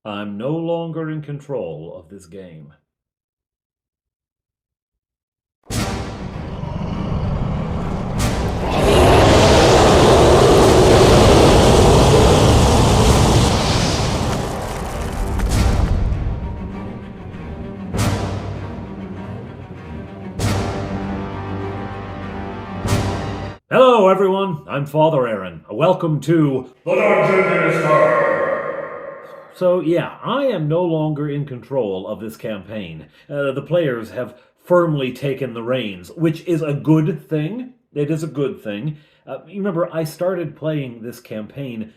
I'm no longer in control of this game. Hello, everyone. I'm Father Aaron. Welcome to The Dungeon is So, yeah, I am no longer in control of this campaign. The players have firmly taken the reins, which is a good thing. It is a good thing. You remember, I started playing this campaign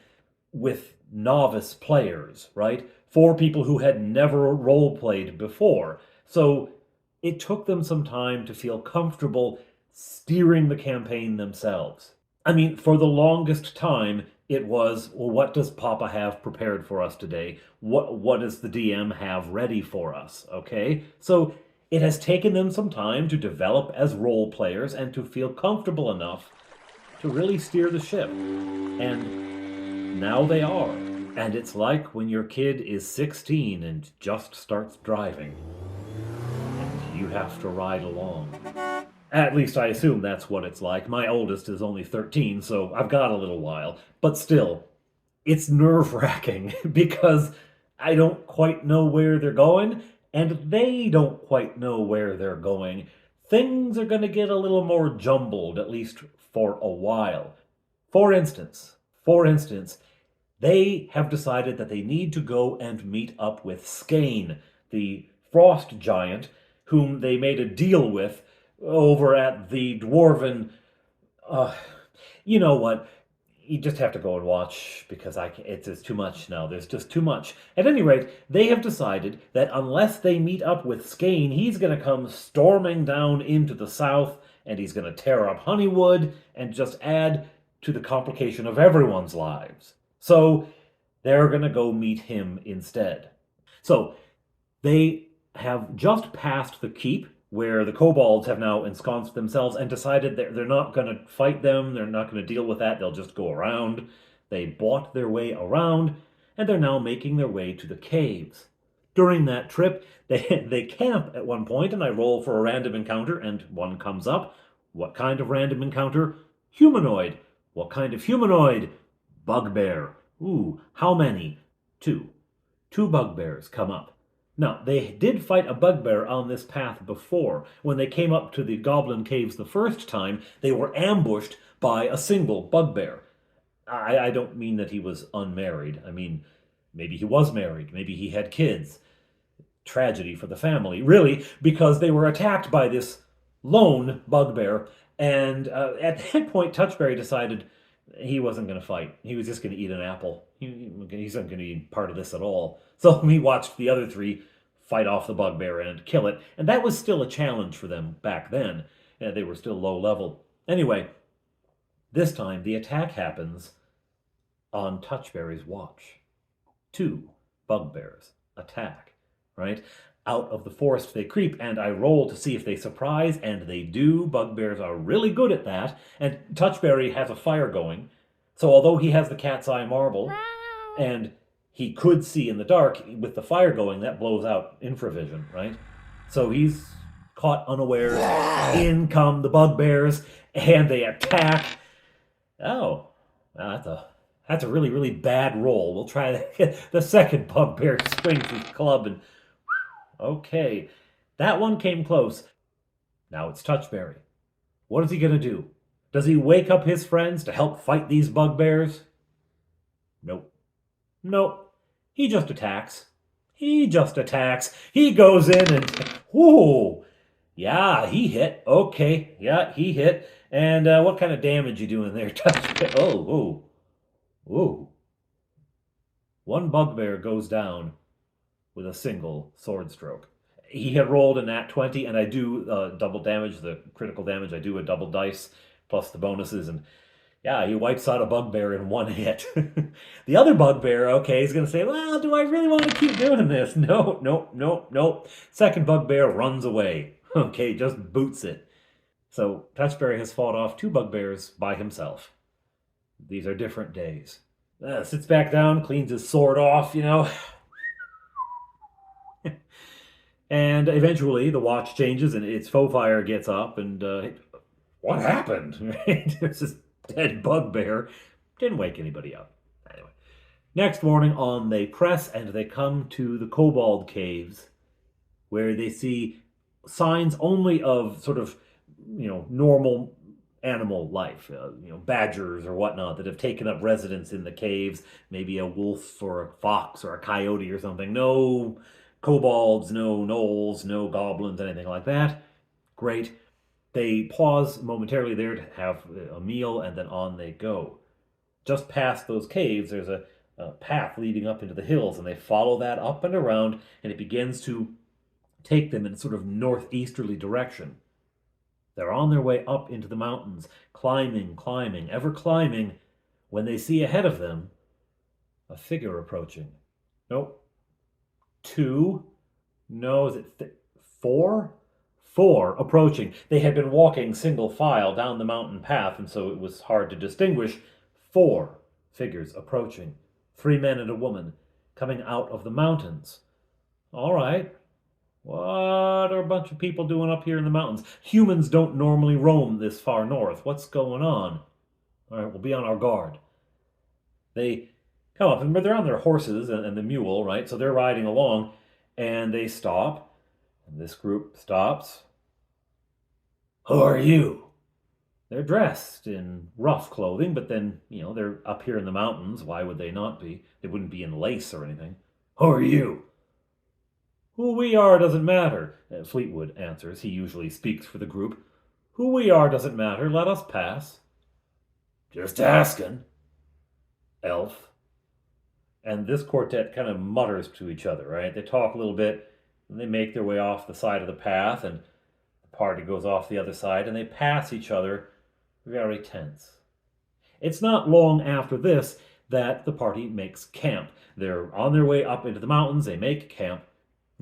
with novice players, right? For people who had never role played before. So it took them some time to feel comfortable steering the campaign themselves. I mean, for the longest time, it was, well, what does Papa have prepared for us today? What does the DM have ready for us? Okay? So it has taken them some time to develop as role players and to feel comfortable enough to really steer the ship. And now they are. And it's like when your kid is 16 and just starts driving, and you have to ride along. At least I assume that's what it's like. My oldest is only 13, so I've got a little while. But still, it's nerve-wracking because I don't quite know where they're going, and they don't quite know where they're going. Things are going to get a little more jumbled, at least for a while. For instance, they have decided that they need to go and meet up with Skåne, the frost giant, whom they made a deal with over at the dwarven. Uh, you know what? You just have to go and watch because it's just too much now. There's just too much. At any rate, they have decided that unless they meet up with Skåne, he's going to come storming down into the south and he's going to tear up Honeywood and just add to the complication of everyone's lives. So they're going to go meet him instead. So they have just passed the keep where the kobolds have now ensconced themselves and decided that they're not going to fight them, they're not going to deal with that, they'll just go around. They bought their way around, and they're now making their way to the caves. During that trip, they camp at one point, and I roll for a random encounter, and one comes up. What kind of random encounter? Humanoid. What kind of humanoid? Bugbear. Ooh, how many? Two. Two bugbears come up. Now, they did fight a bugbear on this path before. When they came up to the goblin caves the first time, they were ambushed by a single bugbear. I don't mean that he was unmarried. I mean, maybe he was married. Maybe he had kids. Tragedy for the family, really, because they were attacked by this lone bugbear. And at that point, Touchberry decided he wasn't going to fight. He was just going to eat an apple. He's not going to eat part of this at all. So he watched the other three fight off the bugbear and kill it. And that was still a challenge for them back then. They were still low level. Anyway, this time the attack happens on Touchberry's watch. Two bugbears attack, right? Out of the forest they creep, and I roll to see if they surprise, and they do. Bugbears are really good at that, and Touchberry has a fire going, so although he has the cat's eye marble, and he could see in the dark, with the fire going, that blows out infravision, right? So he's caught unawares. In come the bugbears, and they attack. Oh, that's a really, really bad roll. We'll try the second bugbear swings his club and okay, that one came close. Now it's Touchberry. What is he going to do? Does he wake up his friends to help fight these bugbears? Nope. Nope. He just attacks. He just attacks. He goes in and, whoo, yeah, he hit. Okay, yeah, he hit. And what kind of damage you doing there, Touchberry? Oh, whoa, whoa. One bugbear goes down with a single sword stroke. He had rolled a nat 20, and I do double damage, the critical damage. I do a double dice plus the bonuses, and yeah, he wipes out a bugbear in one hit. The other bugbear, okay, he's going to say, well, do I really want to keep doing this? No, no, no, no. Second bugbear runs away. Okay, just boots it. So Touchberry has fought off two bugbears by himself. These are different days. Sits back down, cleans his sword off, And eventually the watch changes and its faux fire gets up and what happened? There's this dead bugbear. Didn't wake anybody up. Anyway, next morning on they press and they come to the Kobold Caves where they see signs only of sort of, normal animal life, badgers or whatnot that have taken up residence in the caves, maybe a wolf or a fox or a coyote or something. No kobolds, no gnolls, no goblins, anything like that. Great. They pause momentarily there to have a meal and then on they go. Just past those caves, there's a path leading up into the hills, and they follow that up and around, and it begins to take them in sort of northeasterly direction. They're on their way up into the mountains, climbing, ever climbing, when they see ahead of them a figure approaching. Nope. 2. No, is it 4? 4 approaching. They had been walking single file down the mountain path, and so it was hard to distinguish. 4 figures approaching. 3 men and a woman coming out of the mountains. All right. What are a bunch of people doing up here in the mountains? Humans don't normally roam this far north. What's going on? All right, we'll be on our guard. They come up, and they're on their horses and the mule, right? So they're riding along, and they stop, and this group stops. Who are you? They're dressed in rough clothing, but then, they're up here in the mountains. Why would they not be? They wouldn't be in lace or anything. Who are you? Who we are doesn't matter, Fleetwood answers. He usually speaks for the group. Who we are doesn't matter. Let us pass. Just asking. Elf. And this quartet kind of mutters to each other, right? They talk a little bit, and they make their way off the side of the path, and the party goes off the other side, and they pass each other, very tense. It's not long after this that the party makes camp. They're on their way up into the mountains. They make camp.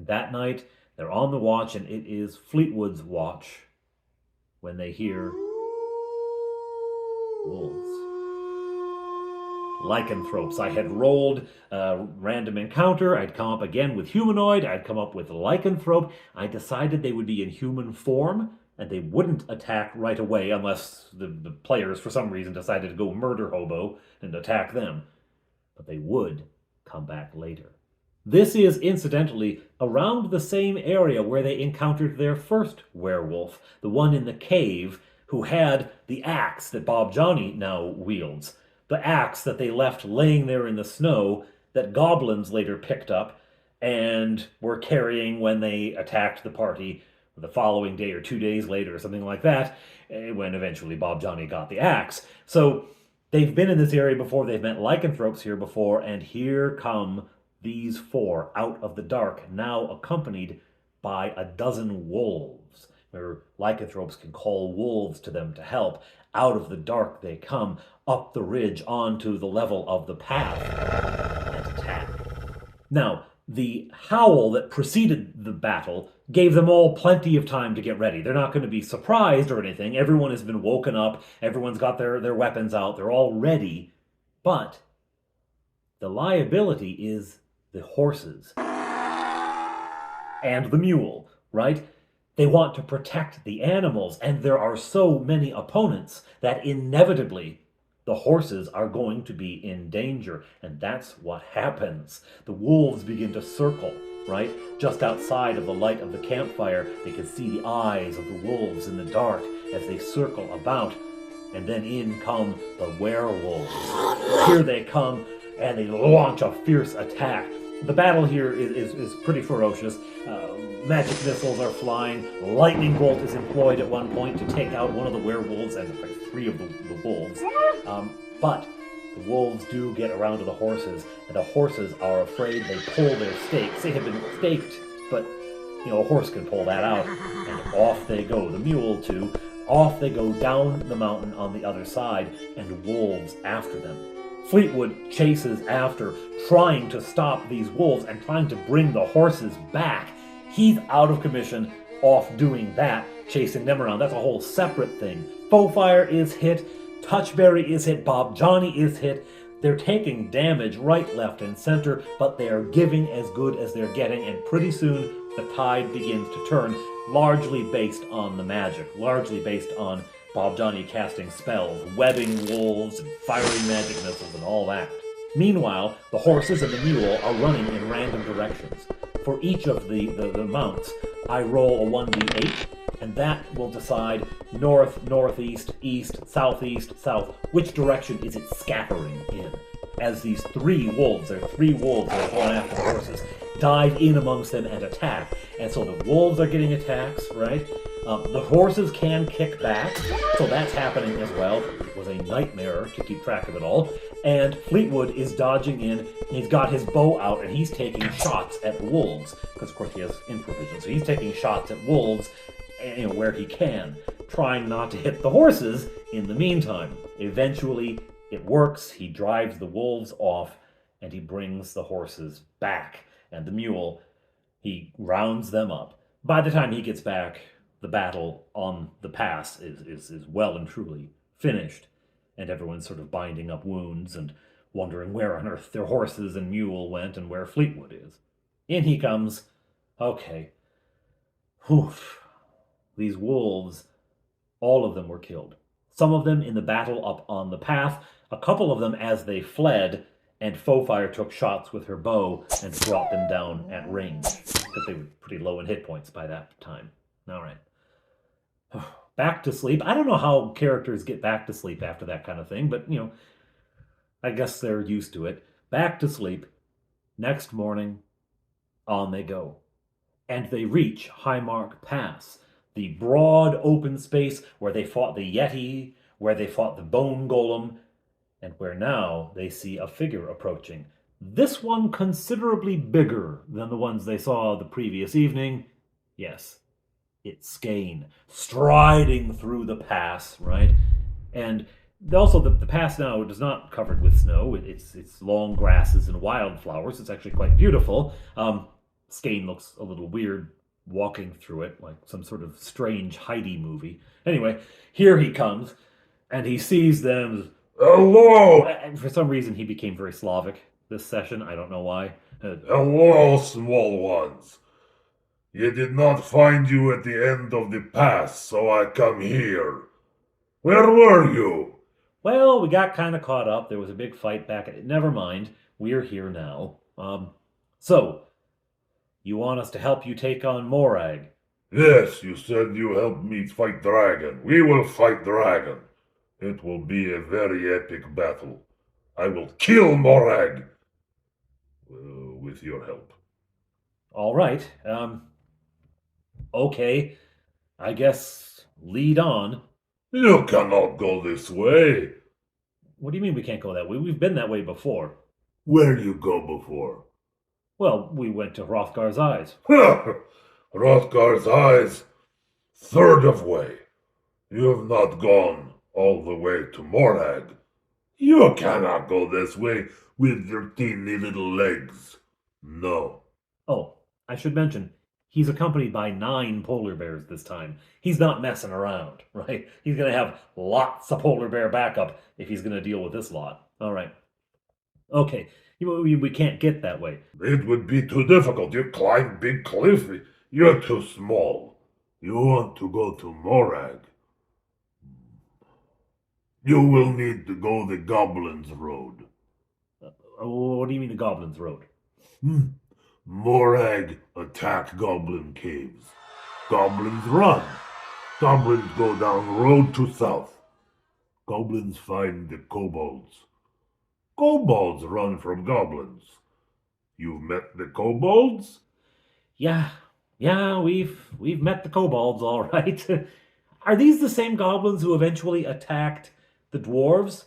That night, they're on the watch, and it is Fleetwood's watch when they hear wolves. Lycanthropes. I had rolled a random encounter. I'd come up again with humanoid. I'd come up with lycanthrope. I decided they would be in human form, and they wouldn't attack right away unless the players, for some reason, decided to go murder hobo and attack them. But they would come back later. This is, incidentally, around the same area where they encountered their first werewolf, the one in the cave who had the axe that Bob Johnny now wields. The axe that they left laying there in the snow that goblins later picked up and were carrying when they attacked the party the following day or 2 days later or something like that, when eventually Bob Johnny got the axe. So they've been in this area before, they've met lycanthropes here before, and here come these 4 out of the dark, now accompanied by a dozen wolves, where lycanthropes can call wolves to them to help. Out of the dark they come, up the ridge onto the level of the path, and attack. Now, the howl that preceded the battle gave them all plenty of time to get ready. They're not going to be surprised or anything. Everyone has been woken up. Everyone's got their weapons out. They're all ready. But the liability is the horses and the mule, right? They want to protect the animals, and there are so many opponents that inevitably the horses are going to be in danger, and that's what happens. The wolves begin to circle, right? Just outside of the light of the campfire, they can see the eyes of the wolves in the dark as they circle about, and then in come the werewolves. Here they come, and they launch a fierce attack. The battle here is pretty ferocious. Magic missiles are flying. Lightning bolt is employed at one point to take out one of the werewolves and 3 of the wolves. But the wolves do get around to the horses, and the horses are afraid. They pull their stakes. They have been staked, but a horse can pull that out. And off they go. The mule too. Off they go down the mountain on the other side, and wolves after them. Fleetwood chases after, trying to stop these wolves and trying to bring the horses back. He's out of commission, off doing that, chasing them around. That's a whole separate thing. Faux Fire is hit, Touchberry is hit, Bob Johnny is hit. They're taking damage right, left, and center, but they are giving as good as they're getting, and pretty soon the tide begins to turn, largely based on the magic, largely based on Bob Johnny casting spells, webbing wolves, and firing magic missiles, and all that. Meanwhile, the horses and the mule are running in random directions. For each of the mounts, I roll a 1d8, and that will decide north, northeast, east, southeast, south. Which direction is it scattering in? As these three wolves that are going after the horses, dive in amongst them and attack. And so the wolves are getting attacks, right? The horses can kick back, so that's happening as well. It was a nightmare to keep track of it all. And Fleetwood is dodging in. He's got his bow out, and he's taking shots at wolves. Because, of course, he has improvision. So he's taking shots at wolves where he can, trying not to hit the horses in the meantime. Eventually, it works. He drives the wolves off, and he brings the horses back. And the mule, he rounds them up. By the time he gets back, the battle on the pass is well and truly finished, and everyone's sort of binding up wounds and wondering where on earth their horses and mule went and where Fleetwood is. In he comes. Okay. Whew. These wolves, all of them were killed. Some of them in the battle up on the path, a couple of them as they fled, and Fofire took shots with her bow and brought them down at range, because they were pretty low in hit points by that time. All right. Back to sleep. I don't know how characters get back to sleep after that kind of thing, but, I guess they're used to it. Back to sleep. Next morning, on they go. And they reach Highmark Pass, the broad open space where they fought the Yeti, where they fought the Bone Golem, and where now they see a figure approaching. This one considerably bigger than the ones they saw the previous evening. Yes, it's Skåne, striding through the pass, right? And also, the pass now is not covered with snow. It's long grasses and wildflowers. It's actually quite beautiful. Skåne looks a little weird walking through it, like some sort of strange Heidi movie. Anyway, here he comes, and he sees them. Hello! And for some reason, he became very Slavic this session. I don't know why. Hello, small ones. You did not find you at the end of the pass, so I come here. Where were you? Well, we got kind of caught up. There was a big fight back at it. Never mind. We're here now. So, you want us to help you take on Morag? Yes, you said you helped me fight Dragon. We will fight Dragon. It will be a very epic battle. I will kill Morag. With your help. All right. Okay. I guess lead on. You cannot go this way. What do you mean we can't go that way? We've been that way before. Where you go before? Well, we went to Hrothgar's Eyes. Hrothgar's Eyes. Third of way. You have not gone all the way to Morag. You cannot go this way with your teeny little legs. No. Oh, I should mention, he's accompanied by 9 polar bears this time. He's not messing around, right? He's going to have lots of polar bear backup if he's going to deal with this lot. All right. Okay, we can't get that way. It would be too difficult. You climb big cliff. You're too small. You want to go to Morag. You will need to go the Goblins Road. What do you mean the Goblins Road? Morag attack Goblin caves. Goblins run. Goblins go down road to south. Goblins find the kobolds. Kobolds run from goblins. You've met the kobolds? Yeah, we've met the kobolds, all right. Are these the same goblins who eventually attacked the dwarves?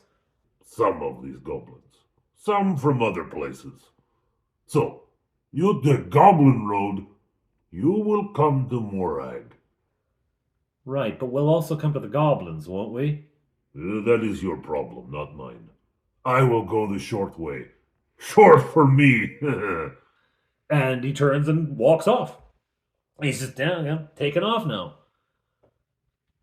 Some of these goblins. Some from other places. So, you take Goblin Road, you will come to Morag. Right, but we'll also come to the goblins, won't we? That is your problem, not mine. I will go the short way. Short for me. And he turns and walks off. He's just down, taking off now.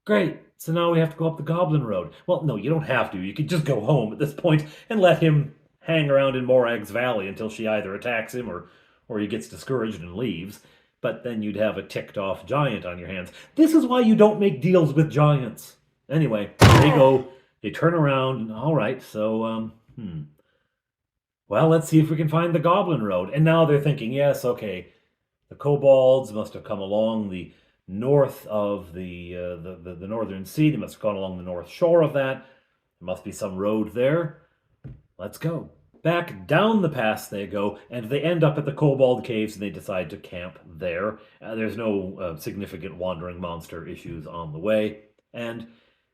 Great. So now we have to go up the Goblin Road. Well, no, you don't have to. You could just go home at this point and let him hang around in Morag's Valley until she either attacks him or he gets discouraged and leaves. But then you'd have a ticked off giant on your hands. This is why you don't make deals with giants. Anyway, they go, they turn around, and all right, so, well, let's see if we can find the Goblin Road. And now they're thinking, yes, okay, the kobolds must have come along the north of the northern sea. They must have gone along the north shore of that. There must be some road there. Let's go. Back down the pass they go, and they end up at the Kobold Caves, and they decide to camp there. There's no significant wandering monster issues on the way. And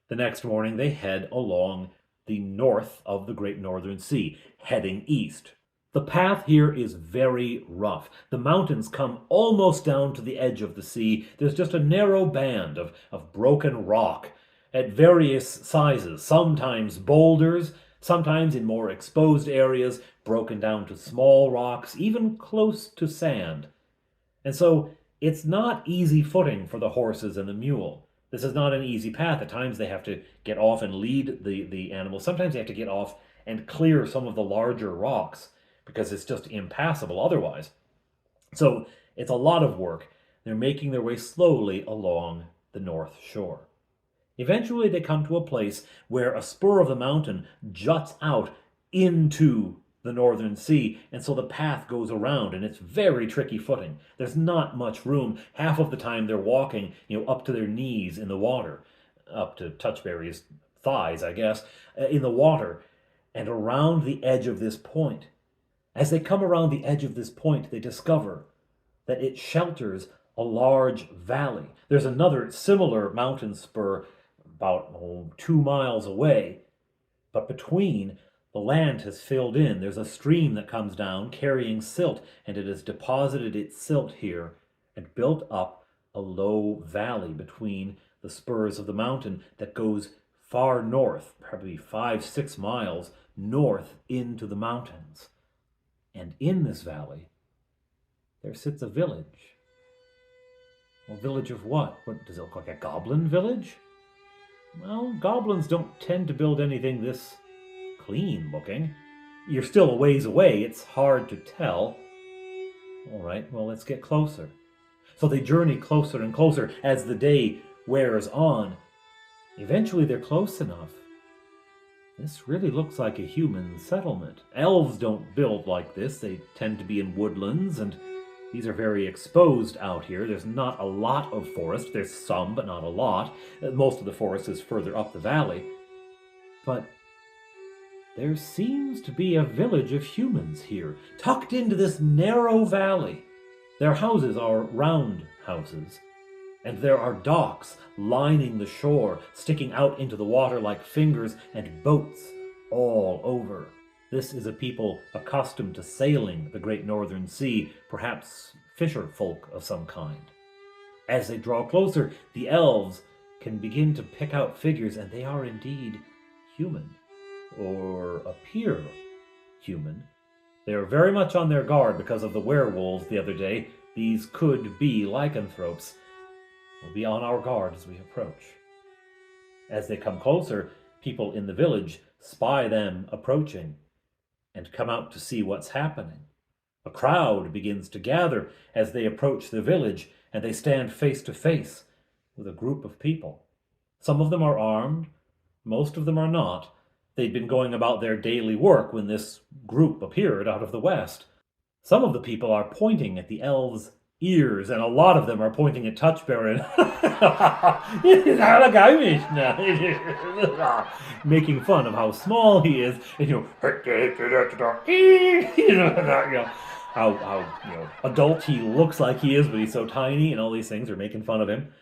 the next morning, they head along the north of the Great Northern Sea, heading east. The path here is very rough. The mountains come almost down to the edge of the sea. There's just a narrow band of broken rock at various sizes, sometimes boulders, sometimes in more exposed areas, broken down to small rocks, even close to sand. And so it's not easy footing for the horses and the mule. This is not an easy path. At times they have to get off and lead the animals. Sometimes they have to get off and clear some of the larger rocks because it's just impassable otherwise. So it's a lot of work. They're making their way slowly along the north shore. Eventually they come to a place where a spur of the mountain juts out into the northern sea, and so the path goes around, and it's very tricky footing. There's not much room. Half of the time they're walking, up to their knees in the water, up to Touchberry's thighs, I guess, in the water, and around the edge of this point. As they come around the edge of this point, they discover that it shelters a large valley. There's another similar mountain spur about 2 miles away, but between, the land has filled in. There's a stream that comes down carrying silt, and it has deposited its silt here and built up a low valley between the spurs of the mountain that goes far north, probably 5-6 miles north into the mountains. And in this valley, there sits a village. A village of what? What does it look like? A goblin village? Well, goblins don't tend to build anything this clean looking. You're still a ways away. It's hard to tell. All right, well, let's get closer. So they journey closer and closer as the day wears on. Eventually, they're close enough. This really looks like a human settlement. Elves don't build like this. They tend to be in woodlands, and these are very exposed out here. There's not a lot of forest. There's some, but not a lot. Most of the forest is further up the valley. But there seems to be a village of humans here, tucked into this narrow valley. Their houses are round houses, and there are docks lining the shore, sticking out into the water like fingers, and boats all over. This is a people accustomed to sailing the Great Northern Sea, perhaps fisher folk of some kind. As they draw closer, the elves can begin to pick out figures, and they are indeed human, or appear human. They are very much on their guard because of the werewolves the other day. These could be lycanthropes. We'll be on our guard as we approach. As they come closer, people in the village spy them approaching and come out to see what's happening. A crowd begins to gather as they approach the village, and they stand face to face with a group of people. Some of them are armed, most of them are not. They'd been going about their daily work when this group appeared out of the west. Some of the people are pointing at the elves' ears, and a lot of them are pointing at Touchberry, making fun of how small he is, and how adult he looks like he is, but he's so tiny, and all these things are making fun of him.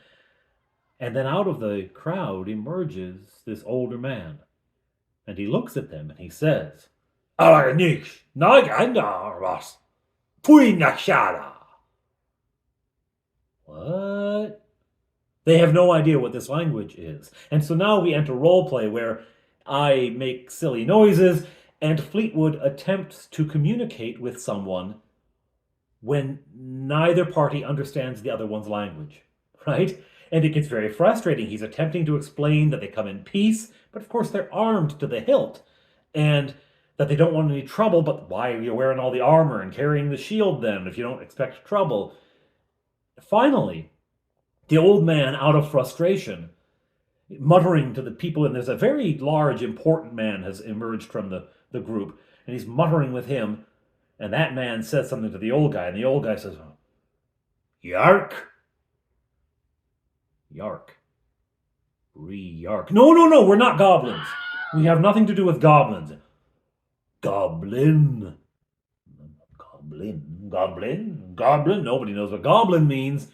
And then out of the crowd emerges this older man, and he looks at them and he says, what? They have no idea what this language is. And so now we enter roleplay where I make silly noises and Fleetwood attempts to communicate with someone when neither party understands the other one's language, right? And it gets very frustrating. He's attempting to explain that they come in peace, but of course they're armed to the hilt. And that they don't want any trouble, but why are you wearing all the armor and carrying the shield then if you don't expect trouble? Finally, the old man, out of frustration, muttering to the people, and there's a very large, important man has emerged from the group, and he's muttering with him, and that man says something to the old guy, and the old guy says, Yark? Yark. Re-yark. No, no, no, we're not goblins. We have nothing to do with goblins. Goblin. Goblin. Goblin. Goblin. Nobody knows what goblin means,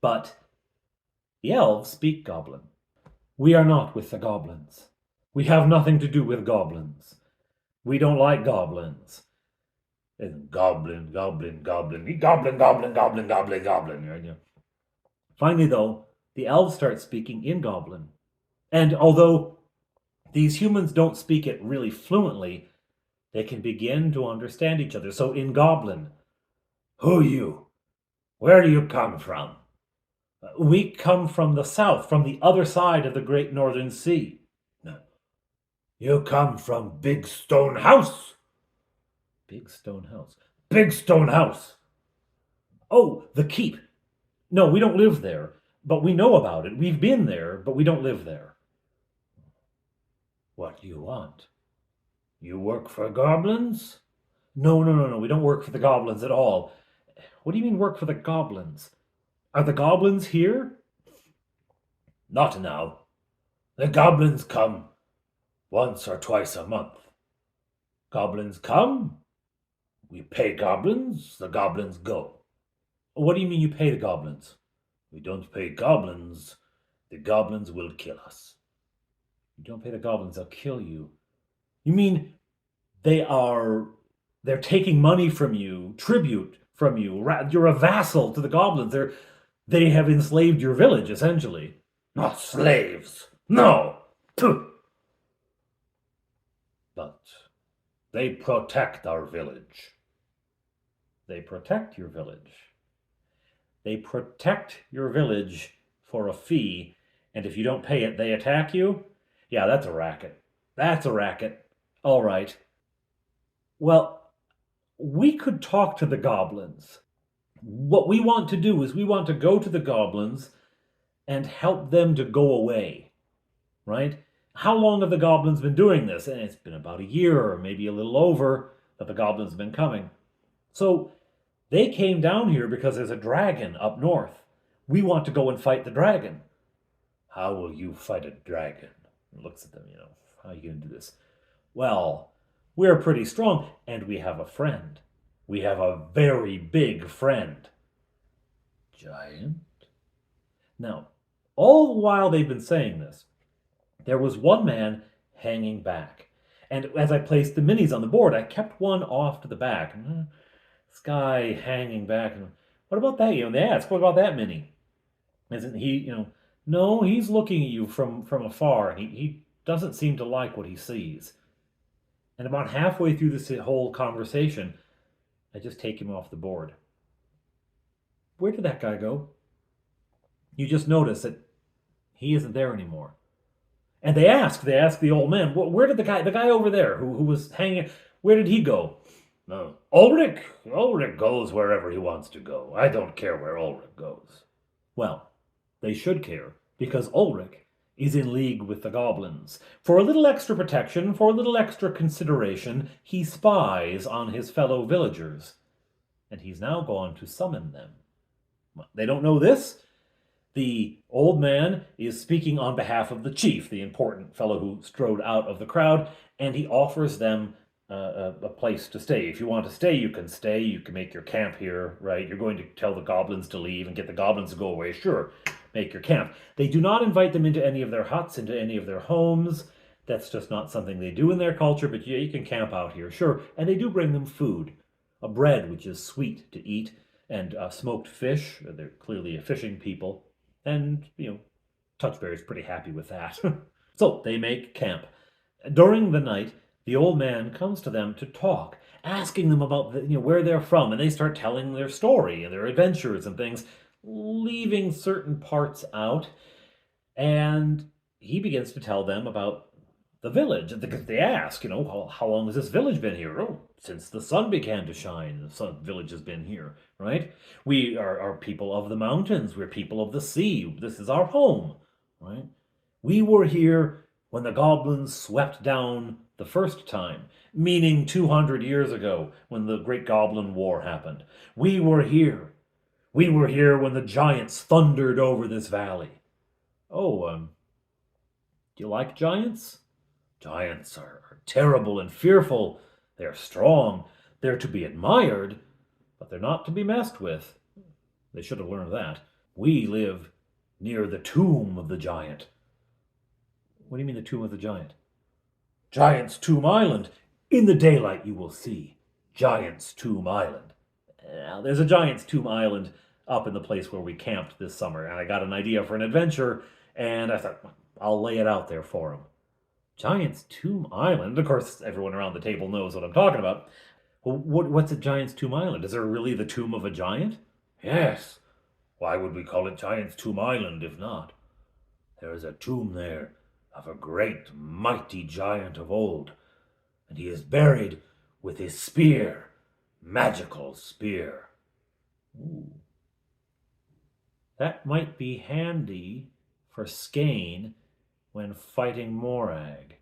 but the elves speak goblin. We are not with the goblins. We have nothing to do with goblins. We don't like goblins. And goblin, goblin, goblin, goblin, goblin, goblin, goblin, goblin. Finally, though, the elves start speaking in goblin. And although these humans don't speak it really fluently, they can begin to understand each other. So in goblin, who you? Where do you come from? We come from the south, from the other side of the great northern sea. No. You come from Big Stone House. Big Stone House. Big Stone House. Oh, the keep. No, we don't live there, but we know about it. We've been there, but we don't live there. What do you want? You work for goblins? No, no, no, no. We don't work for the goblins at all. What do you mean work for the goblins? Are the goblins here? Not now. The goblins come once or twice a month. Goblins come. We pay goblins. The goblins go. What do you mean you pay the goblins? We don't pay goblins. The goblins will kill us. You don't pay the goblins, they'll kill you. You mean they're taking money from you, tribute from you. You're a vassal to the goblins. They have enslaved your village, essentially. Not slaves. No. But they protect our village. They protect your village. They protect your village for a fee, and if you don't pay it, they attack you? Yeah, that's a racket. That's a racket. All right. Well, we could talk to the goblins. What we want to do is we want to go to the goblins and help them to go away, right? How long have the goblins been doing this? And it's been about a year or maybe a little over that the goblins have been coming. So they came down here because there's a dragon up north. We want to go and fight the dragon. How will you fight a dragon? He looks at them, how are you going to do this? Well, we're pretty strong, and we have a friend. We have a very big friend. Giant? Now, all the while they've been saying this, there was one man hanging back. And as I placed the minis on the board, I kept one off to the back. This guy hanging back. What about that? They ask, what about that mini? Isn't he, no, he's looking at you from afar. He doesn't seem to like what he sees. And about halfway through this whole conversation, I just take him off the board. Where did that guy go? You just notice that he isn't there anymore. And they ask the old man, where did the guy over there who was hanging, where did he go? No, Ulrich goes wherever he wants to go. I don't care where Ulrich goes. Well, they should care, because Ulrich is in league with the goblins. For a little extra protection, for a little extra consideration, he spies on his fellow villagers. And he's now gone to summon them. They don't know this. The old man is speaking on behalf of the chief, the important fellow who strode out of the crowd, and he offers them a place to stay. If you want to stay, you can stay. You can make your camp here, right? You're going to tell the goblins to leave and get the goblins to go away. Sure, make your camp. They do not invite them into any of their huts, into any of their homes. That's just not something they do in their culture, but yeah, you can camp out here, sure. And they do bring them food, a bread which is sweet to eat, and smoked fish. They're clearly a fishing people. And, Touchberry's pretty happy with that. So they make camp. During the night, the old man comes to them to talk, asking them about where they're from, and they start telling their story and their adventures and things. leaving certain parts out, and he begins to tell them about the village. Because they ask, how long has this village been here? Oh, since the sun began to shine, the village has been here, right? We are people of the mountains. We're people of the sea. This is our home, right? We were here when the goblins swept down the first time, meaning 200 years ago when the Great Goblin War happened. We were here. We were here when the giants thundered over this valley. Oh, do you like giants? Giants are terrible and fearful. They're strong. They're to be admired, but they're not to be messed with. They should have learned that. We live near the tomb of the giant. What do you mean the tomb of the giant? Giant's Tomb Island. In the daylight you will see Giant's Tomb Island. Now, there's a Giant's Tomb Island up in the place where we camped this summer, and I got an idea for an adventure, and I thought, I'll lay it out there for him. Giant's Tomb Island? Of course, everyone around the table knows what I'm talking about. Well, what's a Giant's Tomb Island? Is there really the tomb of a giant? Yes. Why would we call it Giant's Tomb Island if not? There is a tomb there of a great, mighty giant of old, and he is buried with his spear, magical spear. Ooh. That might be handy for Skåne when fighting Morag.